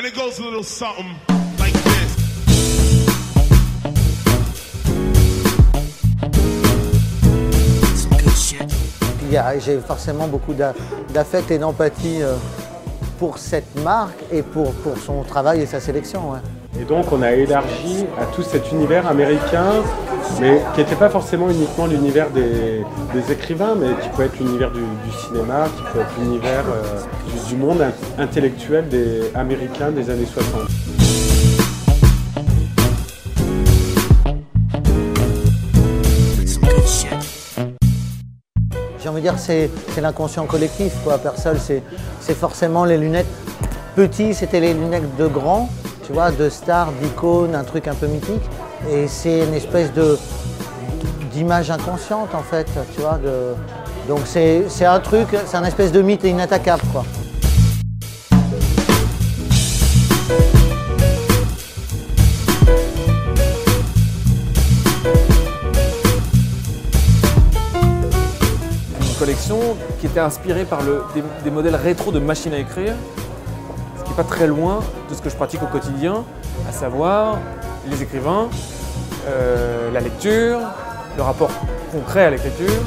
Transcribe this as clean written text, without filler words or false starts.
And it goes a little something like this. J'ai forcément beaucoup d'affect et d'empathie pour cette marque et pour son travail et sa sélection. Ouais. Et donc on a élargi à tout cet univers américain, mais qui n'était pas forcément uniquement l'univers des écrivains, mais qui peut être l'univers du cinéma, qui peut être l'univers du monde intellectuel américain des années 60. J'ai envie de dire c'est l'inconscient collectif, quoi. Personne, c'est forcément les lunettes. Petits, c'était les lunettes de grands, tu vois, de stars, d'icônes, un truc un peu mythique. Et c'est une espèce d'image inconsciente, en fait, tu vois. Donc c'est un truc, c'est un espèce de mythe inattaquable, quoi. Collection qui était inspirée par des modèles rétro de machines à écrire, ce qui n'est pas très loin de ce que je pratique au quotidien, à savoir les écrivains, la lecture, le rapport concret à l'écriture.